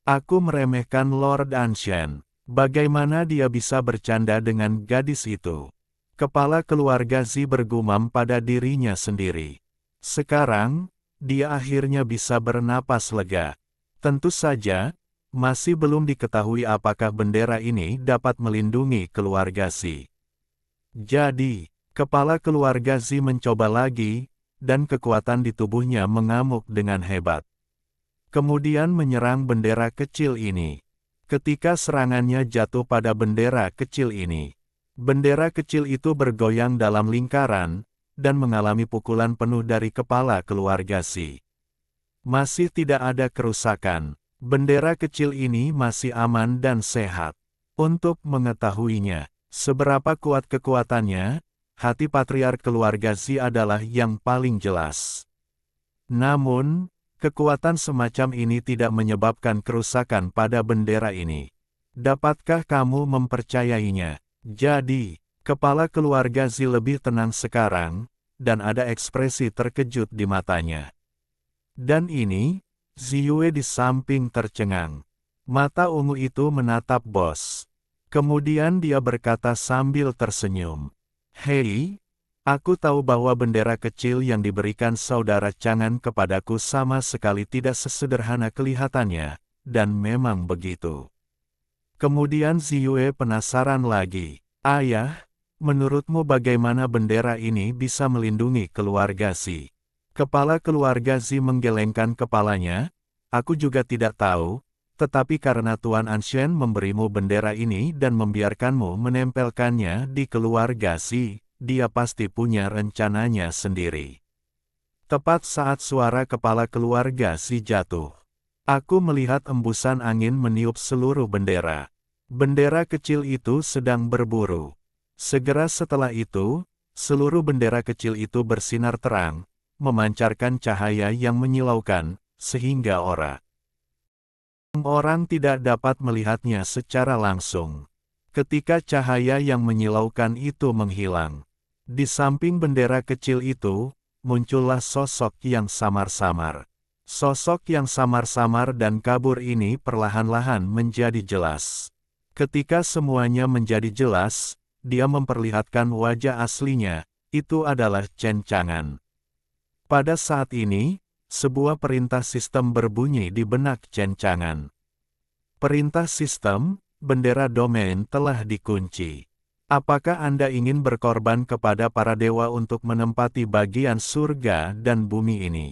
Speaker 1: Aku meremehkan Lord Anshan. Bagaimana dia bisa bercanda dengan gadis itu? Kepala keluarga Xi bergumam pada dirinya sendiri. Sekarang, dia akhirnya bisa bernapas lega. Tentu saja, masih belum diketahui apakah bendera ini dapat melindungi keluarga Xi. Jadi, kepala keluarga Xi mencoba lagi, dan kekuatan di tubuhnya mengamuk dengan hebat. Kemudian menyerang bendera kecil ini. Ketika serangannya jatuh pada bendera kecil ini, bendera kecil itu bergoyang dalam lingkaran, dan mengalami pukulan penuh dari kepala keluarga Xi. Masih tidak ada kerusakan. Bendera kecil ini masih aman dan sehat. Untuk mengetahuinya, seberapa kuat kekuatannya, hati patriark keluarga Xi adalah yang paling jelas. Namun, kekuatan semacam ini tidak menyebabkan kerusakan pada bendera ini. Dapatkah kamu mempercayainya? Jadi, kepala keluarga Xi lebih tenang sekarang, dan ada ekspresi terkejut di matanya. Dan ini, Ziyue di samping tercengang. Mata ungu itu menatap bos. Kemudian dia berkata sambil tersenyum. Hei, aku tahu bahwa bendera kecil yang diberikan saudara Chang'an kepadaku sama sekali tidak sesederhana kelihatannya, dan memang begitu. Kemudian Ziyue penasaran lagi. Ayah, menurutmu bagaimana bendera ini bisa melindungi keluarga Xi? Kepala keluarga Xi menggelengkan kepalanya. Aku juga tidak tahu, tetapi karena Tuan Anshan memberimu bendera ini dan membiarkanmu menempelkannya di keluarga Xi, dia pasti punya rencananya sendiri. Tepat saat suara kepala keluarga Xi jatuh, aku melihat embusan angin meniup seluruh bendera. Bendera kecil itu sedang berburu. Segera setelah itu, seluruh bendera kecil itu bersinar terang, memancarkan cahaya yang menyilaukan, sehingga orang tidak dapat melihatnya secara langsung. Ketika cahaya yang menyilaukan itu menghilang, di samping bendera kecil itu, muncullah sosok yang samar-samar. Sosok yang samar-samar dan kabur ini perlahan-lahan menjadi jelas. Ketika semuanya menjadi jelas, dia memperlihatkan wajah aslinya, itu adalah Chen Chang'an. Pada saat ini, sebuah perintah sistem berbunyi di benak Chen Chang'an. Perintah sistem, bendera domain telah dikunci. Apakah Anda ingin berkorban kepada para dewa untuk menempati bagian surga dan bumi ini?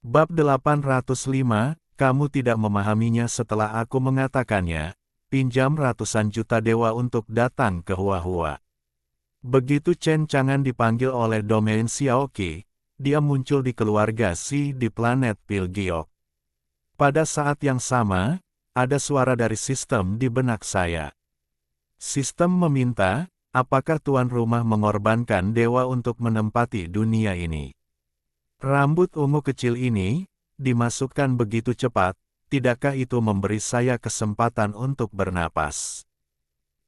Speaker 1: Bab 805, kamu tidak memahaminya setelah aku mengatakannya. Pinjam ratusan juta dewa untuk datang ke Huahua. Begitu Chen Chang'an dipanggil oleh domain Xiaoqi, dia muncul di keluarga Xi di planet Pilgiok. Pada saat yang sama, ada suara dari sistem di benak saya. Sistem meminta, apakah tuan rumah mengorbankan dewa untuk menempati dunia ini? Rambut ungu kecil ini, dimasukkan begitu cepat, tidakkah itu memberi saya kesempatan untuk bernapas?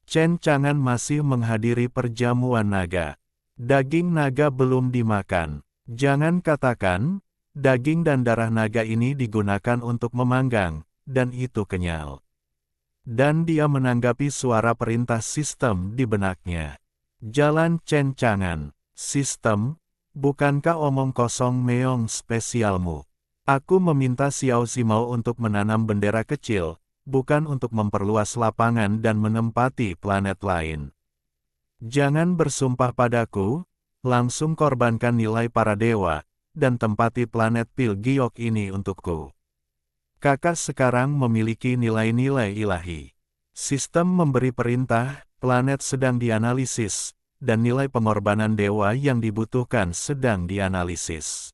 Speaker 1: Chen Chang'an masih menghadiri perjamuan naga. Daging naga belum dimakan. Jangan katakan, daging dan darah naga ini digunakan untuk memanggang, dan itu kenyal. Dan dia menanggapi suara perintah sistem di benaknya. Jalan Chen Chang'an. Sistem, bukankah omong kosong meong spesialmu? Aku meminta Xiao Zimao untuk menanam bendera kecil, bukan untuk memperluas lapangan dan menempati planet lain. Jangan bersumpah padaku, langsung korbankan nilai para dewa, dan tempati planet Pilgiok ini untukku. Kakak sekarang memiliki nilai-nilai ilahi. Sistem memberi perintah, planet sedang dianalisis, dan nilai pengorbanan dewa yang dibutuhkan sedang dianalisis.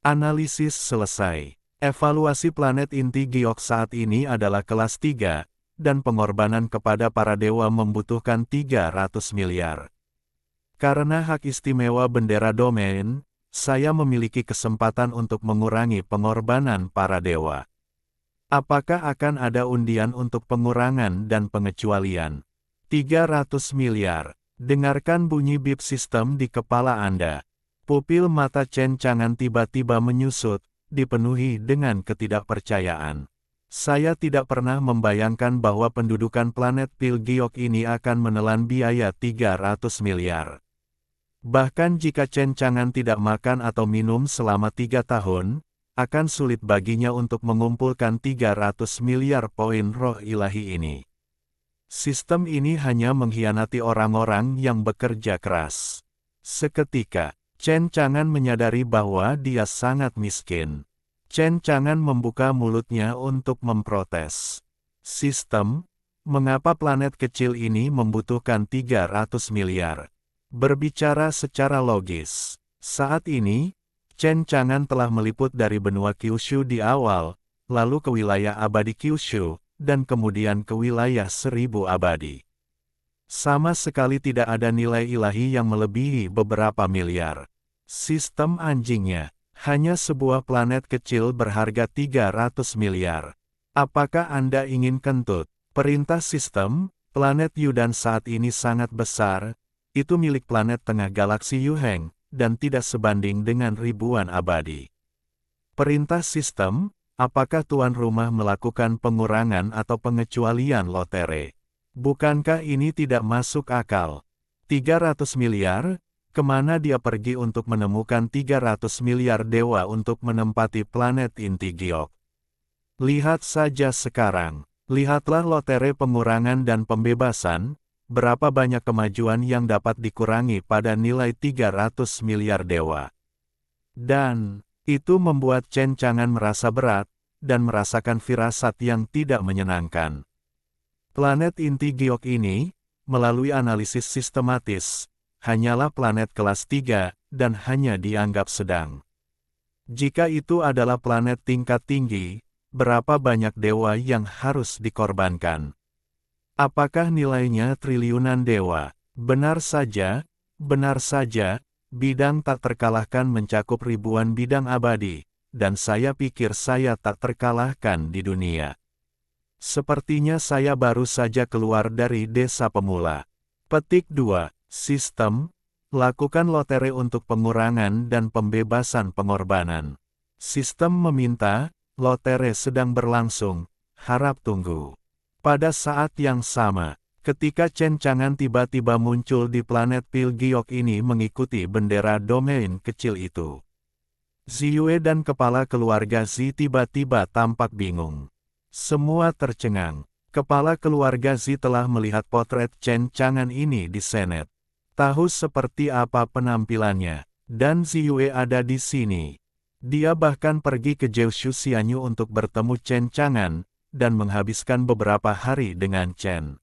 Speaker 1: Analisis selesai. Evaluasi planet inti Giok saat ini adalah kelas 3, dan pengorbanan kepada para dewa membutuhkan 300 miliar. Karena hak istimewa bendera domain, saya memiliki kesempatan untuk mengurangi pengorbanan para dewa. Apakah akan ada undian untuk pengurangan dan pengecualian? 300 miliar. Dengarkan bunyi bip sistem di kepala Anda. Pupil mata Chen Chang'an tiba-tiba menyusut, dipenuhi dengan ketidakpercayaan. Saya tidak pernah membayangkan bahwa pendudukan planet Pilgiok ini akan menelan biaya 300 miliar. Bahkan jika Chen Chang'an tidak makan atau minum selama 3 tahun, akan sulit baginya untuk mengumpulkan 300 miliar poin roh ilahi ini. Sistem ini hanya mengkhianati orang-orang yang bekerja keras. Seketika, Chen Chang'an menyadari bahwa dia sangat miskin. Chen Chang'an membuka mulutnya untuk memprotes. Sistem, mengapa planet kecil ini membutuhkan 300 miliar? Berbicara secara logis, saat ini, Chen Chang'an telah meliput dari benua Kyushu di awal, lalu ke wilayah abadi Kyushu, dan kemudian ke wilayah 1000 abadi. Sama sekali tidak ada nilai ilahi yang melebihi beberapa miliar. Sistem anjingnya, hanya sebuah planet kecil berharga 300 miliar. Apakah Anda ingin kentut? Perintah sistem, planet Yudan saat ini sangat besar, itu milik planet tengah galaksi Yuheng, dan tidak sebanding dengan ribuan abadi. Perintah sistem, apakah tuan rumah melakukan pengurangan atau pengecualian lotere? Bukankah ini tidak masuk akal? 300 miliar? Kemana dia pergi untuk menemukan 300 miliar dewa untuk menempati planet inti Giok? Lihat saja sekarang. Lihatlah lotere pengurangan dan pembebasan, berapa banyak kemajuan yang dapat dikurangi pada nilai 300 miliar dewa. Dan, itu membuat Chen Chang'an merasa berat, dan merasakan firasat yang tidak menyenangkan. Planet inti Giok ini, melalui analisis sistematis, hanyalah planet kelas 3, dan hanya dianggap sedang. Jika itu adalah planet tingkat tinggi, berapa banyak dewa yang harus dikorbankan? Apakah nilainya triliunan dewa? Benar saja, bidang tak terkalahkan mencakup ribuan bidang abadi, dan saya pikir saya tak terkalahkan di dunia. Sepertinya saya baru saja keluar dari desa pemula. Petik 2. Sistem, lakukan lotere untuk pengurangan dan pembebasan pengorbanan. Sistem meminta, lotere sedang berlangsung, harap tunggu. Pada saat yang sama, ketika Chen Chang'an tiba-tiba muncul di planet Pilgiok ini mengikuti bendera domain kecil itu. Ziyue dan kepala keluarga Zi tiba-tiba tampak bingung. Semua tercengang. Kepala keluarga Zi telah melihat potret Chen Chang'an ini di Senet. Tahu seperti apa penampilannya, dan Ziyue ada di sini. Dia bahkan pergi ke Jeushu Xianyu untuk bertemu Chen Chang'an, dan menghabiskan beberapa hari dengan Chen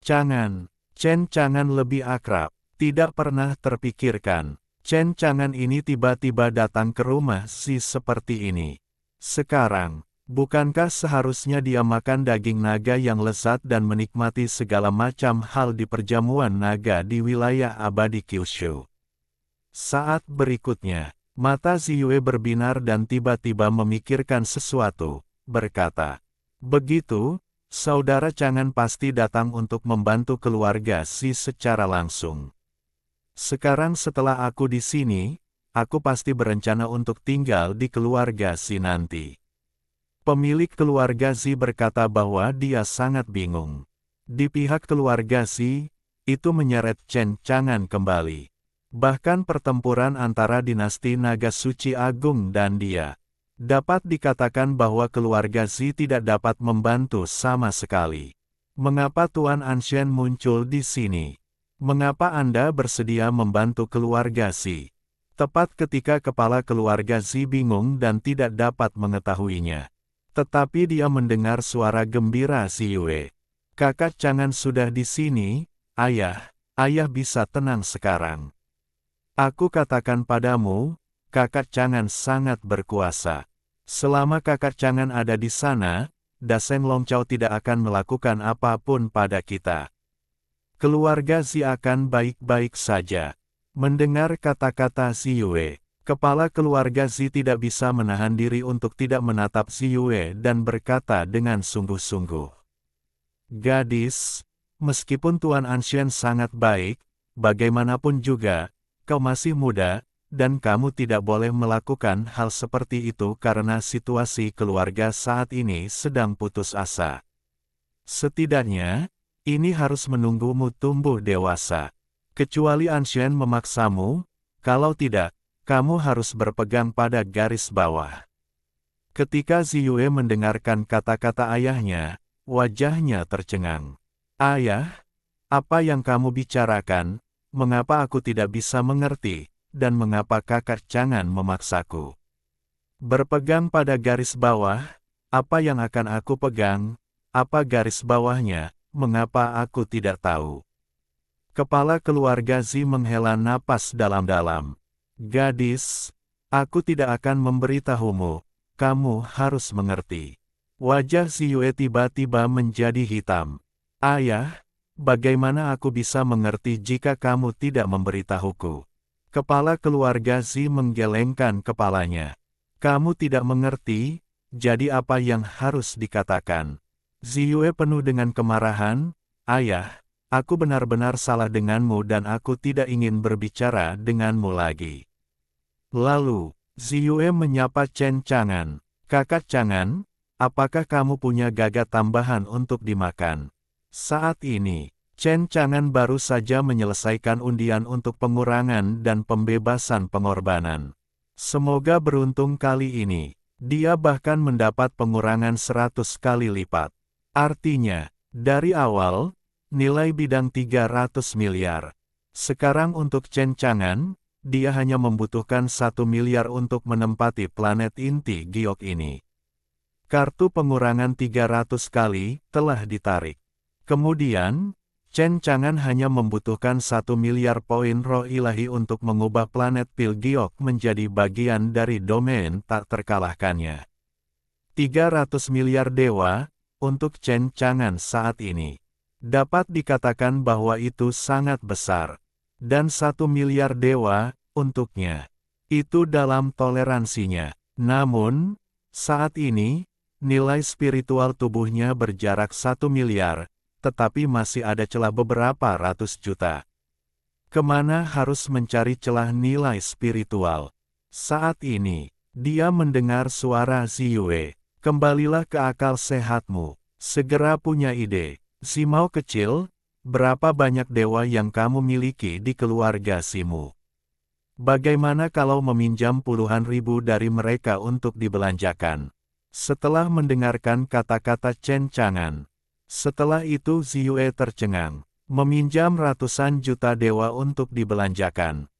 Speaker 1: Chang'an. Chen Chang'an lebih akrab, tidak pernah terpikirkan. Chen Chang'an ini tiba-tiba datang ke rumah si seperti ini. Sekarang, bukankah seharusnya dia makan daging naga yang lezat dan menikmati segala macam hal di perjamuan naga di wilayah abadi Kyushu? Saat berikutnya, mata Ziyue berbinar dan tiba-tiba memikirkan sesuatu. Berkata, begitu, saudara Chang'an pasti datang untuk membantu keluarga Si secara langsung. Sekarang setelah aku di sini, aku pasti berencana untuk tinggal di keluarga Si nanti. Pemilik keluarga Zi berkata bahwa dia sangat bingung. Di pihak keluarga Zi, itu menyeret Chen Chang'an kembali. Bahkan pertempuran antara dinasti Naga Suci Agung dan dia. Dapat dikatakan bahwa keluarga Zi tidak dapat membantu sama sekali. Mengapa Tuan Anshen muncul di sini? Mengapa Anda bersedia membantu keluarga Zi? Tepat ketika kepala keluarga Zi bingung dan tidak dapat mengetahuinya. Tetapi dia mendengar suara gembira Ziyue. Kakak Chang'an sudah di sini, ayah. Ayah bisa tenang sekarang. Aku katakan padamu, kakak Chang'an sangat berkuasa. Selama kakak Chang'an ada di sana, Daseng Longchao tidak akan melakukan apapun pada kita. Keluarga Zi akan baik-baik saja. Mendengar kata-kata Ziyue, kepala keluarga Zi tidak bisa menahan diri untuk tidak menatap Ziyue dan berkata dengan sungguh-sungguh. Gadis, meskipun Tuan Anshen sangat baik, bagaimanapun juga, kau masih muda, dan kamu tidak boleh melakukan hal seperti itu karena situasi keluarga saat ini sedang putus asa. Setidaknya, ini harus menunggumu tumbuh dewasa. Kecuali Anshen memaksamu, kalau tidak, kamu harus berpegang pada garis bawah. Ketika Ziyue mendengarkan kata-kata ayahnya, wajahnya tercengang. Ayah, apa yang kamu bicarakan, mengapa aku tidak bisa mengerti, dan mengapa kakak Chang'an memaksaku? Berpegang pada garis bawah, apa yang akan aku pegang, apa garis bawahnya, mengapa aku tidak tahu? Kepala keluarga Zi menghela napas dalam-dalam. Gadis, aku tidak akan memberitahumu, kamu harus mengerti. Wajah Ziyue tiba-tiba menjadi hitam. Ayah, bagaimana aku bisa mengerti jika kamu tidak memberitahuku? Kepala keluarga Zi menggelengkan kepalanya. Kamu tidak mengerti, jadi apa yang harus dikatakan? Ziyue penuh dengan kemarahan. Ayah, aku benar-benar salah denganmu dan aku tidak ingin berbicara denganmu lagi. Lalu, Ziyue menyapa Chen Chang'an. Kakak Chang'an, apakah kamu punya gagat tambahan untuk dimakan? Saat ini, Chen Chang'an baru saja menyelesaikan undian untuk pengurangan dan pembebasan pengorbanan. Semoga beruntung kali ini, dia bahkan mendapat pengurangan 100 kali lipat. Artinya, dari awal, nilai bidang 300 miliar. Sekarang untuk Chen Chang'an, dia hanya membutuhkan 1 miliar untuk menempati planet inti giok ini. Kartu pengurangan 300 kali telah ditarik. Kemudian, Chen Chang'an hanya membutuhkan 1 miliar poin roh ilahi untuk mengubah planet pil giok menjadi bagian dari domain tak terkalahkannya. 300 miliar dewa, untuk Chen Chang'an saat ini. Dapat dikatakan bahwa itu sangat besar. Dan 1 miliar dewa, untuknya. Itu dalam toleransinya. Namun, saat ini, nilai spiritual tubuhnya berjarak 1 miliar, tetapi masih ada celah beberapa ratus juta. Kemana harus mencari celah nilai spiritual? Saat ini, dia mendengar suara Ziyue. Kembalilah ke akal sehatmu. Segera punya ide. Zimao kecil, berapa banyak dewa yang kamu miliki di keluarga Simu? Bagaimana kalau meminjam puluhan ribu dari mereka untuk dibelanjakan? Setelah mendengarkan kata-kata Chen Chang'an, setelah itu Ziyue tercengang. Meminjam ratusan juta dewa untuk dibelanjakan.